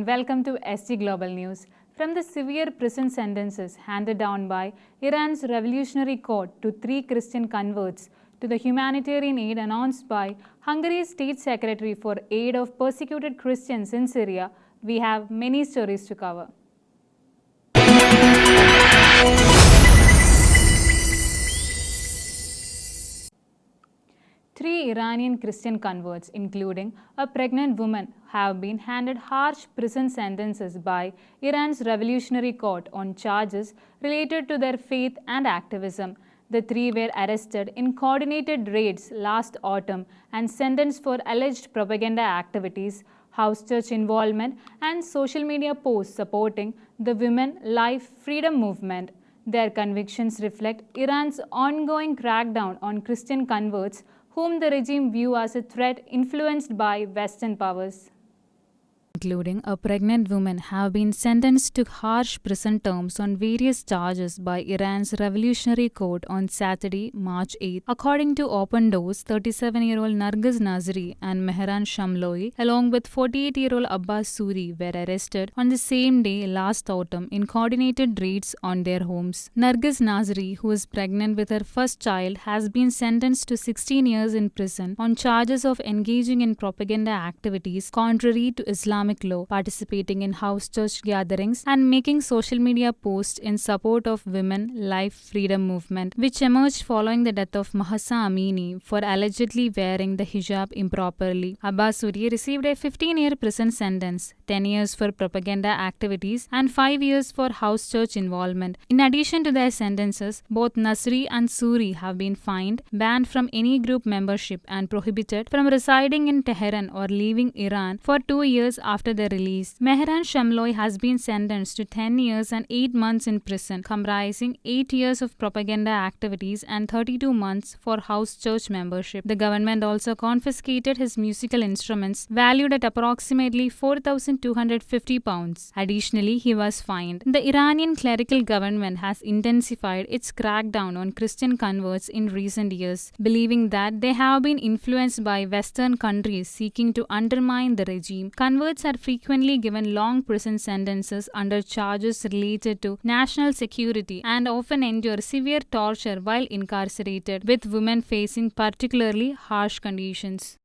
and welcome to SG Global News. From the severe prison sentences handed down by Iran's Revolutionary Court to 3 Christian converts to the humanitarian aid announced by Hungary's State Secretary for Aid of Persecuted Christians in Syria, we have many stories to cover. Three Iranian Christian converts, including a pregnant woman, have been handed harsh prison sentences by Iran's Revolutionary Court on charges related to their faith and activism. The three were arrested in coordinated raids last autumn and sentenced for alleged propaganda activities, house church involvement, and social media posts supporting the Women, Life, Freedom movement. Their convictions reflect Iran's ongoing crackdown on Christian converts, whom the regime view as a threat influenced by Western powers. Including a pregnant woman, have been sentenced to harsh prison terms on various charges by Iran's Revolutionary Court on Saturday, March 8. According to Open Doors, 37-year-old Nargiz Nazri and Mehran Shamloi, along with 48-year-old Abbas Suri, were arrested on the same day last autumn in coordinated raids on their homes. Nargiz Nazri, who is pregnant with her first child, has been sentenced to 16 years in prison on charges of engaging in propaganda activities contrary to Islamic law, participating in house church gatherings, and making social media posts in support of Women, Life, Freedom movement, which emerged following the death of Mahsa Amini for allegedly wearing the hijab improperly. Abbas Suri received a 15-year prison sentence, 10 years for propaganda activities, and 5 years for house church involvement. In addition to their sentences, both Nasri and Suri have been fined, banned from any group membership, and prohibited from residing in Tehran or leaving Iran for 2 years after their release. Mehran Shamloi has been sentenced to 10 years and 8 months in prison, comprising 8 years of propaganda activities and 32 months for house church membership. The government also confiscated his musical instruments, valued at approximately £4,250. Additionally, he was fined. The Iranian clerical government has intensified its crackdown on Christian converts in recent years, believing that they have been influenced by Western countries seeking to undermine the regime. Converts are frequently given long prison sentences under charges related to national security and often endure severe torture while incarcerated, with women facing particularly harsh conditions.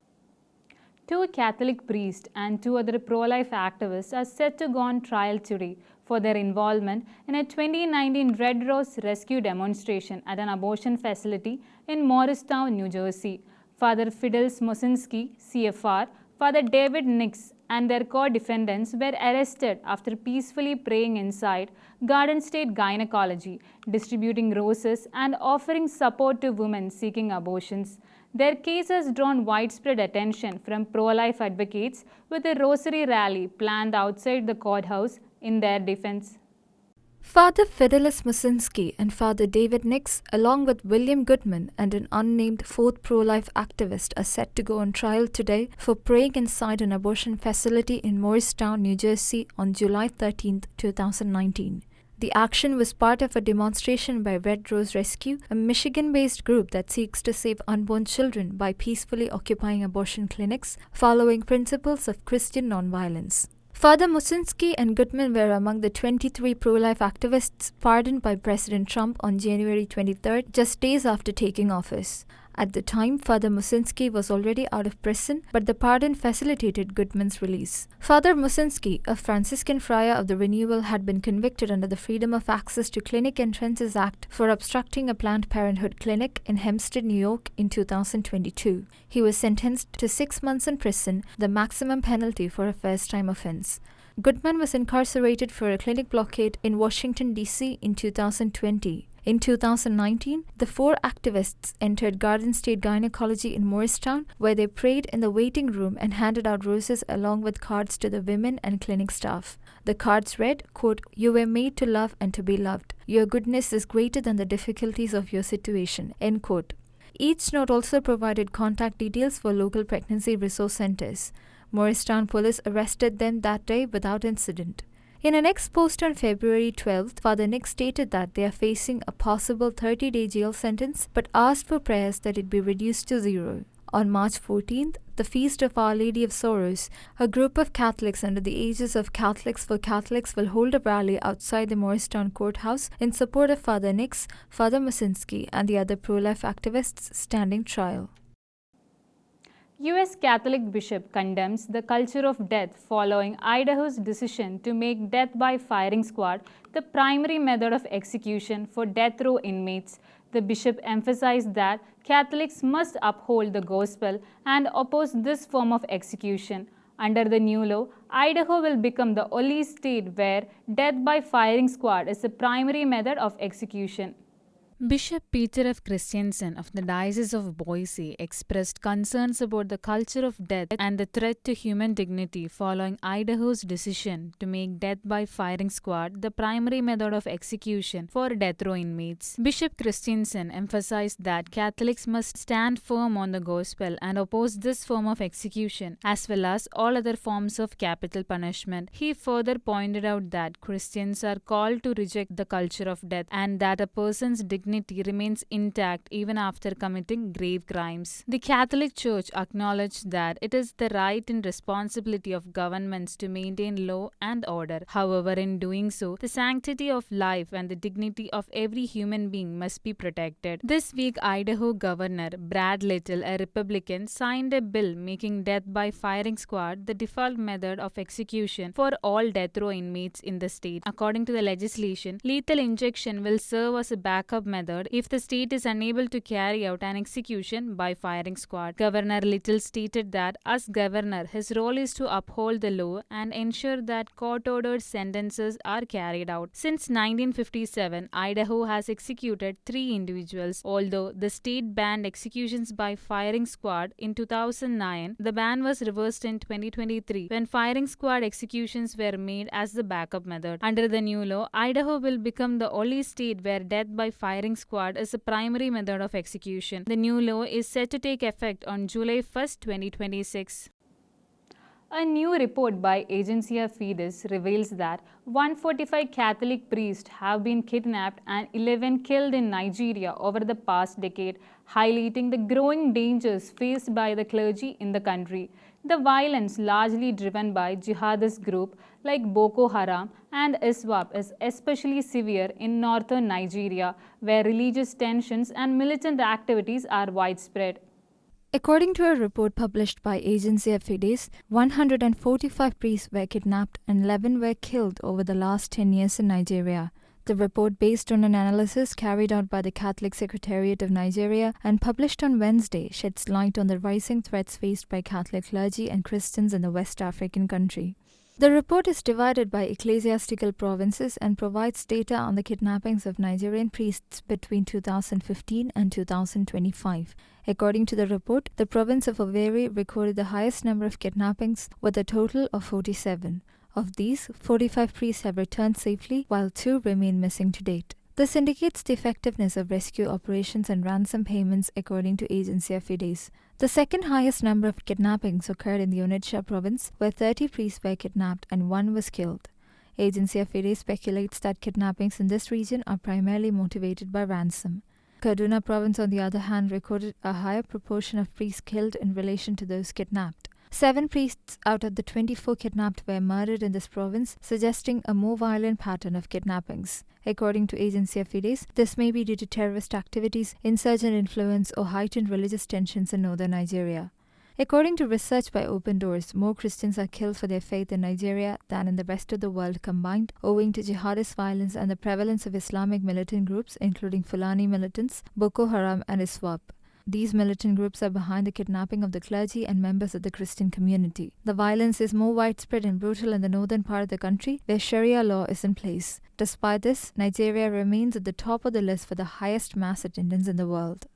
2 Catholic priests and 2 other pro-life activists are set to go on trial today for their involvement in a 2019 Red Rose rescue demonstration at an abortion facility in Morristown, New Jersey. Father Fidel Mosinski, CFR, Father David Nix, and their co-defendants were arrested after peacefully praying inside Garden State Gynecology, distributing roses and offering support to women seeking abortions. Their case has drawn widespread attention from pro-life advocates, with a rosary rally planned outside the courthouse in their defense. Father Fidelis Mosinski and Father David Nix, along with William Goodman and an unnamed 4th pro-life activist, are set to go on trial today for praying inside an abortion facility in Morristown, New Jersey on July 13, 2019. The action was part of a demonstration by Red Rose Rescue, a Michigan-based group that seeks to save unborn children by peacefully occupying abortion clinics, following principles of Christian nonviolence. Father Mosinski and Goodman were among the 23 pro-life activists pardoned by President Trump on January 23, just days after taking office. At the time, Father Mosinski was already out of prison, but the pardon facilitated Goodman's release. Father Mosinski, a Franciscan friar of the Renewal, had been convicted under the Freedom of Access to Clinic Entrances Act for obstructing a Planned Parenthood clinic in Hempstead, New York in 2022. He was sentenced to 6 months in prison, the maximum penalty for a first-time offense. Goodman was incarcerated for a clinic blockade in Washington, D.C. in 2020. In 2019, the 4 activists entered Garden State Gynecology in Morristown, where they prayed in the waiting room and handed out roses along with cards to the women and clinic staff. The cards read, quote, "You were made to love and to be loved. Your goodness is greater than the difficulties of your situation," end quote. Each note also provided contact details for local pregnancy resource centers. Morristown police arrested them that day without incident. In an ex post on February 12th, Father Nick stated that they are facing a possible 30-day jail sentence but asked for prayers that it be reduced to 0. On March 14th, the Feast of Our Lady of Sorrows, a group of Catholics under the aegis of Catholics for Catholics will hold a rally outside the Morristown Courthouse in support of Father Nix, Father Musinski, and the other pro-life activists standing trial. U.S. Catholic bishop condemns the culture of death following Idaho's decision to make death by firing squad the primary method of execution for death row inmates. The bishop emphasized that Catholics must uphold the gospel and oppose this form of execution. Under the new law, Idaho will become the only state where death by firing squad is the primary method of execution. Bishop Peter F. Christiansen of the Diocese of Boise expressed concerns about the culture of death and the threat to human dignity following Idaho's decision to make death by firing squad the primary method of execution for death row inmates. Bishop Christiansen emphasized that Catholics must stand firm on the gospel and oppose this form of execution as well as all other forms of capital punishment. He further pointed out that Christians are called to reject the culture of death and that a person's dignity remains intact even after committing grave crimes. The Catholic Church acknowledged that it is the right and responsibility of governments to maintain law and order. However, in doing so, the sanctity of life and the dignity of every human being must be protected. This week, Idaho Governor Brad Little, a Republican, signed a bill making death by firing squad the default method of execution for all death row inmates in the state. According to the legislation, lethal injection will serve as a backup method if the state is unable to carry out an execution by firing squad. Governor Little stated that as governor, his role is to uphold the law and ensure that court-ordered sentences are carried out. Since 1957, Idaho has executed 3 individuals. Although the state banned executions by firing squad in 2009, the ban was reversed in 2023 when firing squad executions were made as the backup method. Under the new law, Idaho will become the only state where death by firing squad is a primary method of execution. The new law is set to take effect on July 1st, 2026. A new report by Agencia Fides reveals that 145 Catholic priests have been kidnapped and 11 killed in Nigeria over the past decade, highlighting the growing dangers faced by the clergy in the country. The violence, largely driven by jihadist groups like Boko Haram and ISWAP, is especially severe in northern Nigeria, where religious tensions and militant activities are widespread. According to a report published by Agencia Fides, 145 priests were kidnapped and 11 were killed over the last 10 years in Nigeria. The report, based on an analysis carried out by the Catholic Secretariat of Nigeria and published on Wednesday, sheds light on the rising threats faced by Catholic clergy and Christians in the West African country. The report is divided by ecclesiastical provinces and provides data on the kidnappings of Nigerian priests between 2015 and 2025. According to the report, the province of Owerri recorded the highest number of kidnappings with a total of 47. Of these, 45 priests have returned safely, while 2 remain missing to date. This indicates the effectiveness of rescue operations and ransom payments, according to Agencia Fides. The second highest number of kidnappings occurred in the Onitsha province, where 30 priests were kidnapped and 1 was killed. Agencia Fides speculates that kidnappings in this region are primarily motivated by ransom. Kaduna province, on the other hand, recorded a higher proportion of priests killed in relation to those kidnapped. 7 priests out of the 24 kidnapped were murdered in this province, suggesting a more violent pattern of kidnappings. According to Agencia Fides, this may be due to terrorist activities, insurgent influence, or heightened religious tensions in northern Nigeria. According to research by Open Doors, more Christians are killed for their faith in Nigeria than in the rest of the world combined, owing to jihadist violence and the prevalence of Islamic militant groups, including Fulani militants, Boko Haram, and ISWAP. These militant groups are behind the kidnapping of the clergy and members of the Christian community. The violence is more widespread and brutal in the northern part of the country, where Sharia law is in place. Despite this, Nigeria remains at the top of the list for the highest mass attendance in the world.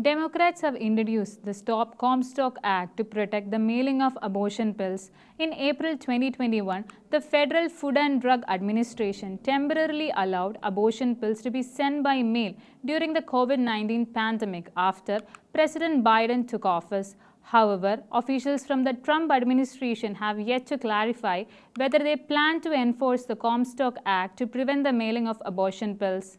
Democrats have introduced the Stop Comstock Act to protect the mailing of abortion pills. In April 2021, the Federal Food and Drug Administration temporarily allowed abortion pills to be sent by mail during the COVID-19 pandemic after President Biden took office. However, officials from the Trump administration have yet to clarify whether they plan to enforce the Comstock Act to prevent the mailing of abortion pills.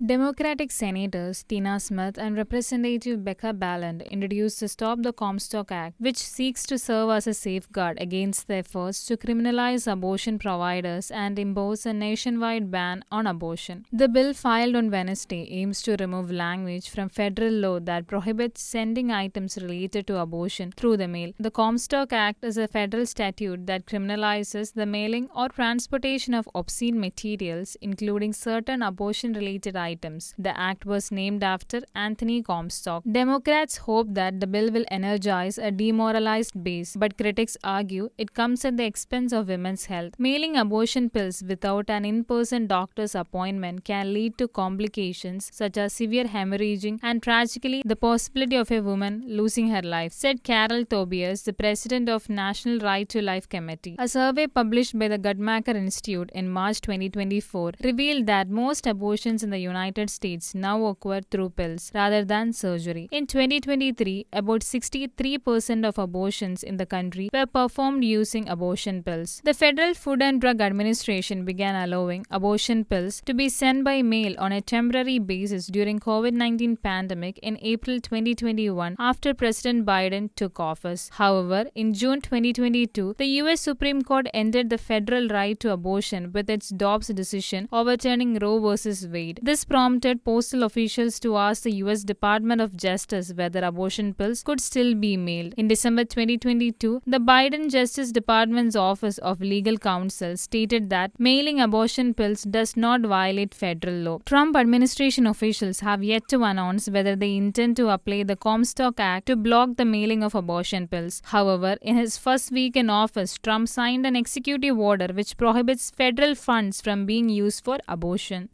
Democratic Senators Tina Smith and Representative Becca Ballant introduced the Stop the Comstock Act, which seeks to serve as a safeguard against the efforts to criminalize abortion providers and impose a nationwide ban on abortion. The bill filed on Wednesday aims to remove language from federal law that prohibits sending items related to abortion through the mail. The Comstock Act is a federal statute that criminalizes the mailing or transportation of obscene materials, including certain abortion-related items. The act was named after Anthony Comstock. Democrats hope that the bill will energize a demoralized base, but critics argue it comes at the expense of women's health. Mailing abortion pills without an in-person doctor's appointment can lead to complications such as severe hemorrhaging and tragically the possibility of a woman losing her life, said Carol Tobias, the president of National Right to Life Committee. A survey published by the Guttmacher Institute in March 2024 revealed that most abortions in the United States now occur through pills rather than surgery. In 2023, about 63% of abortions in the country were performed using abortion pills. The Federal Food and Drug Administration began allowing abortion pills to be sent by mail on a temporary basis during COVID-19 pandemic in April 2021 after President Biden took office. However, in June 2022, the US Supreme Court ended the federal right to abortion with its Dobbs decision overturning Roe v. Wade. This prompted postal officials to ask the US Department of Justice whether abortion pills could still be mailed. In December 2022, the Biden Justice Department's Office of Legal Counsel stated that mailing abortion pills does not violate federal law. Trump administration officials have yet to announce whether they intend to apply the Comstock Act to block the mailing of abortion pills. However, in his first week in office, Trump signed an executive order which prohibits federal funds from being used for abortion.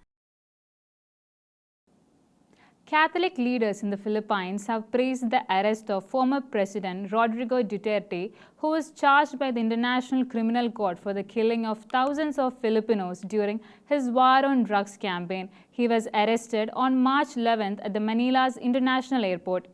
Catholic leaders in the Philippines have praised the arrest of former President Rodrigo Duterte, who was charged by the International Criminal Court for the killing of thousands of Filipinos during his war on drugs campaign. He was arrested on March 11th at the Manila's International Airport.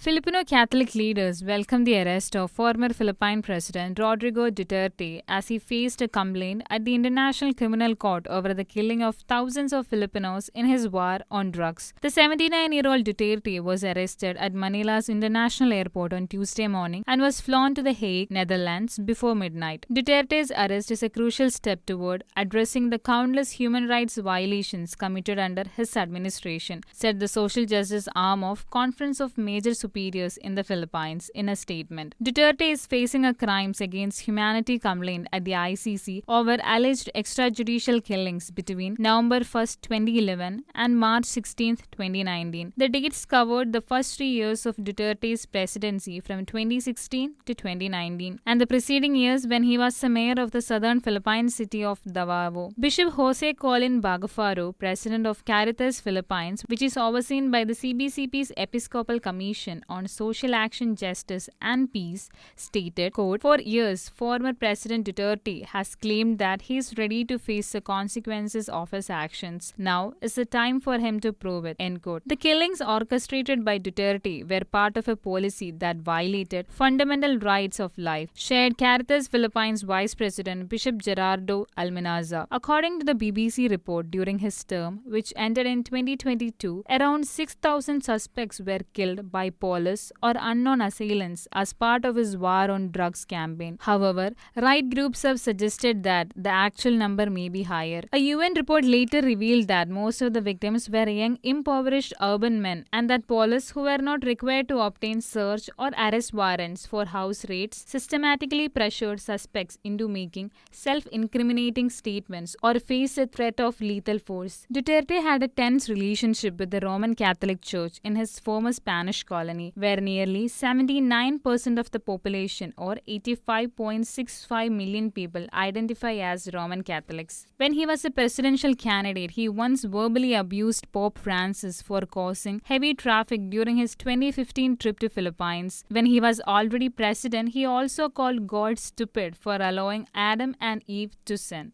Filipino Catholic leaders welcomed the arrest of former Philippine President Rodrigo Duterte as he faced a complaint at the International Criminal Court over the killing of thousands of Filipinos in his war on drugs. The 79-year-old Duterte was arrested at Manila's International Airport on Tuesday morning and was flown to The Hague, Netherlands before midnight. Duterte's arrest is a crucial step toward addressing the countless human rights violations committed under his administration, said the social justice arm of Conference of Major Superiors in the Philippines in a statement. Duterte is facing a crimes against humanity complaint at the ICC over alleged extrajudicial killings between November 1, 2011 and March 16, 2019. The dates covered the first 3 years of Duterte's presidency from 2016 to 2019 and the preceding years when he was the mayor of the southern Philippine city of Davao. Bishop Jose Colin Bagafaro, president of Caritas Philippines, which is overseen by the CBCP's Episcopal Commission on Social Action, Justice and Peace, stated, quote, "For years, former President Duterte has claimed that he is ready to face the consequences of his actions. Now is the time for him to prove it," end quote. The killings orchestrated by Duterte were part of a policy that violated fundamental rights of life, shared Caritas Philippines Vice President Bishop Gerardo Almenaza. According to the BBC report, during his term, which ended in 2022, around 6,000 suspects were killed by police or unknown assailants as part of his war on drugs campaign. However, right groups have suggested that the actual number may be higher. A UN report later revealed that most of the victims were young, impoverished urban men and that police who were not required to obtain search or arrest warrants for house raids systematically pressured suspects into making self-incriminating statements or face a threat of lethal force. Duterte had a tense relationship with the Roman Catholic Church in his former Spanish colony, where nearly 79% of the population, or 85.65 million people, identify as Roman Catholics. When he was a presidential candidate, he once verbally abused Pope Francis for causing heavy traffic during his 2015 trip to Philippines. When he was already president, he also called God stupid for allowing Adam and Eve to sin.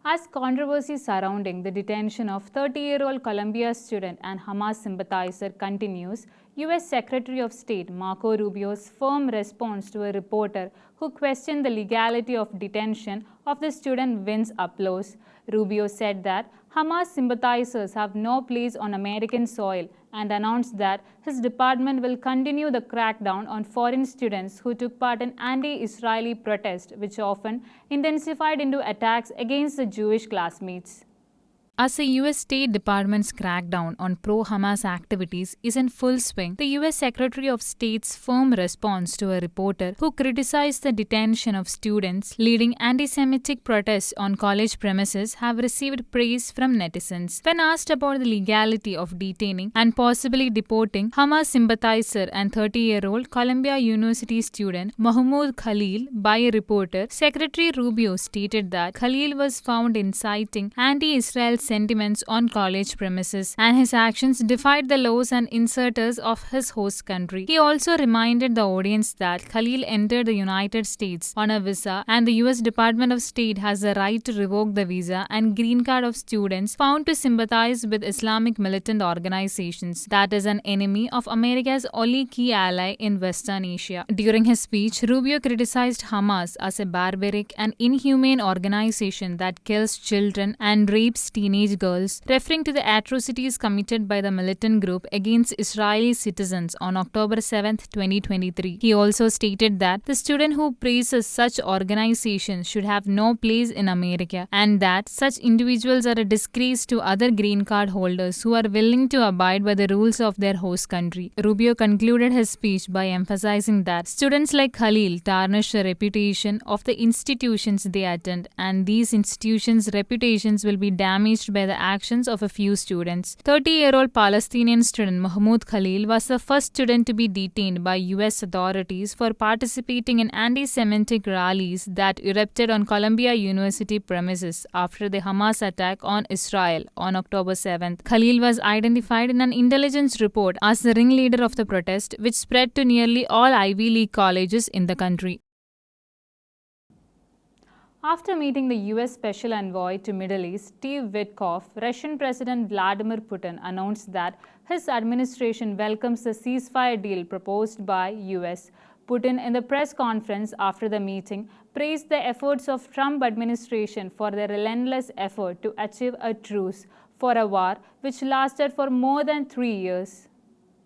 As controversy surrounding the detention of 30-year-old Columbia student and Hamas sympathizer continues, U.S. Secretary of State Marco Rubio's firm response to a reporter who questioned the legality of detention of the student wins applause. Rubio said that Hamas sympathizers have no place on American soil and announced that his department will continue the crackdown on foreign students who took part in anti-Israeli protests, which often intensified into attacks against the Jewish classmates. As the U.S. State Department's crackdown on pro-Hamas activities is in full swing, the U.S. Secretary of State's firm response to a reporter who criticized the detention of students leading anti-Semitic protests on college premises have received praise from netizens. When asked about the legality of detaining and possibly deporting Hamas sympathizer and 30-year-old Columbia University student Mahmoud Khalil by a reporter, Secretary Rubio stated that Khalil was found inciting anti-Israel sentiments on college premises, and his actions defied the laws and inserters of his host country. He also reminded the audience that Khalil entered the United States on a visa, and the U.S. Department of State has the right to revoke the visa and green card of students found to sympathize with Islamic militant organizations, that is an enemy of America's only key ally in Western Asia. During his speech, Rubio criticized Hamas as a barbaric and inhumane organization that kills children and rapes teenage girls, referring to the atrocities committed by the militant group against Israeli citizens on October 7, 2023. He also stated that the student who praises such organizations should have no place in America, and that such individuals are a disgrace to other green card holders who are willing to abide by the rules of their host country. Rubio concluded his speech by emphasizing that students like Khalil tarnish the reputation of the institutions they attend, and these institutions' reputations will be damaged by the actions of a few students. 30-year-old Palestinian student Mahmoud Khalil was the first student to be detained by U.S. authorities for participating in anti-Semitic rallies that erupted on Columbia University premises after the Hamas attack on Israel on October 7th. Khalil was identified in an intelligence report as the ringleader of the protest, which spread to nearly all Ivy League colleges in the country. After meeting the U.S. Special Envoy to Middle East, Steve Witkoff, Russian President Vladimir Putin announced that his administration welcomes the ceasefire deal proposed by U.S. Putin, in the press conference after the meeting, praised the efforts of Trump administration for their relentless effort to achieve a truce for a war which lasted for more than 3 years.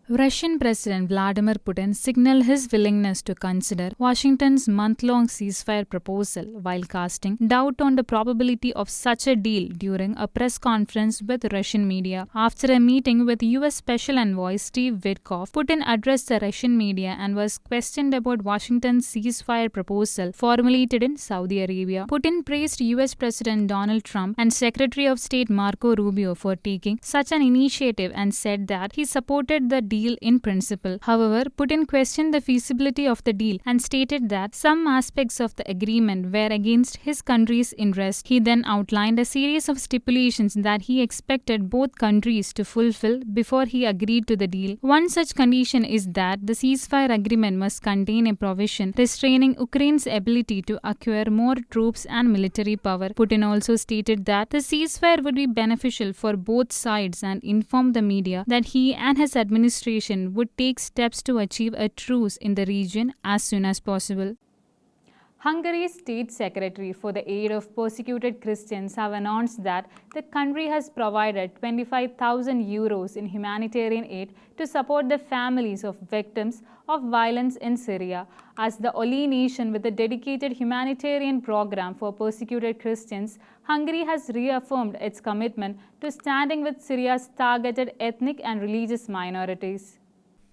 Russian President Vladimir Putin signaled his willingness to consider Washington's month-long ceasefire proposal while casting doubt on the probability of such a deal during a press conference with Russian media. After a meeting with U.S. Special Envoy Steve Witkoff, Putin addressed the Russian media and was questioned about Washington's ceasefire proposal formulated in Saudi Arabia. Putin praised U.S. President Donald Trump and Secretary of State Marco Rubio for taking such an initiative and said that he supported the deal in principle. However, Putin questioned the feasibility of the deal and stated that some aspects of the agreement were against his country's interest. He then outlined a series of stipulations that he expected both countries to fulfill before he agreed to the deal. One such condition is that the ceasefire agreement must contain a provision restraining Ukraine's ability to acquire more troops and military power. Putin also stated that the ceasefire would be beneficial for both sides and informed the media that he and his administration would take steps to achieve a truce in the region as soon as possible. Hungary's State Secretary for the Aid of Persecuted Christians have announced that the country has provided 25,000 euros in humanitarian aid to support the families of victims of violence in Syria. As the only nation with a dedicated humanitarian program for persecuted Christians, Hungary has reaffirmed its commitment to standing with Syria's targeted ethnic and religious minorities.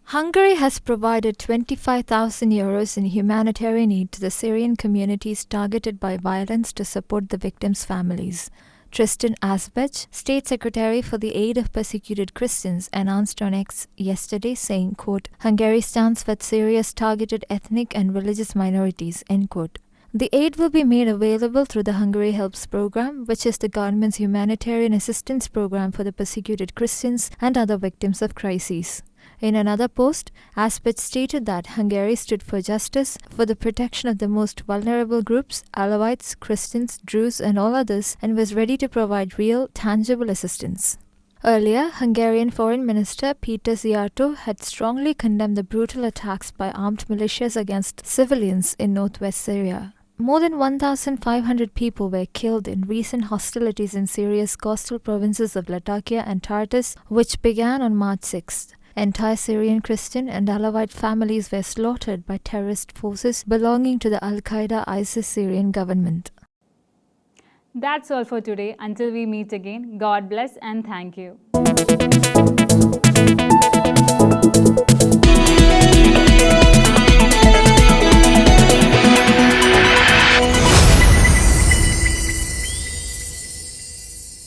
Hungary has provided 25,000 euros in humanitarian aid to the Syrian communities targeted by violence to support the victims' families. Tristan Azbech, State Secretary for the Aid of Persecuted Christians, announced on X yesterday saying, quote, Hungary stands with Syria's targeted ethnic and religious minorities, end quote. The aid will be made available through the Hungary Helps program, which is the government's humanitarian assistance program for the persecuted Christians and other victims of crises. In another post, Azbech stated that Hungary stood for justice, for the protection of the most vulnerable groups, Alawites, Christians, Druze, and all others, and was ready to provide real, tangible assistance. Earlier, Hungarian Foreign Minister Peter Szijjártó had strongly condemned the brutal attacks by armed militias against civilians in northwest Syria. More than 1,500 people were killed in recent hostilities in Syria's coastal provinces of Latakia and Tartus, which began on March 6th. Entire Syrian Christian and Alawite families were slaughtered by terrorist forces belonging to the Al-Qaeda ISIS Syrian government. That's all for today. Until we meet again, God bless and thank you.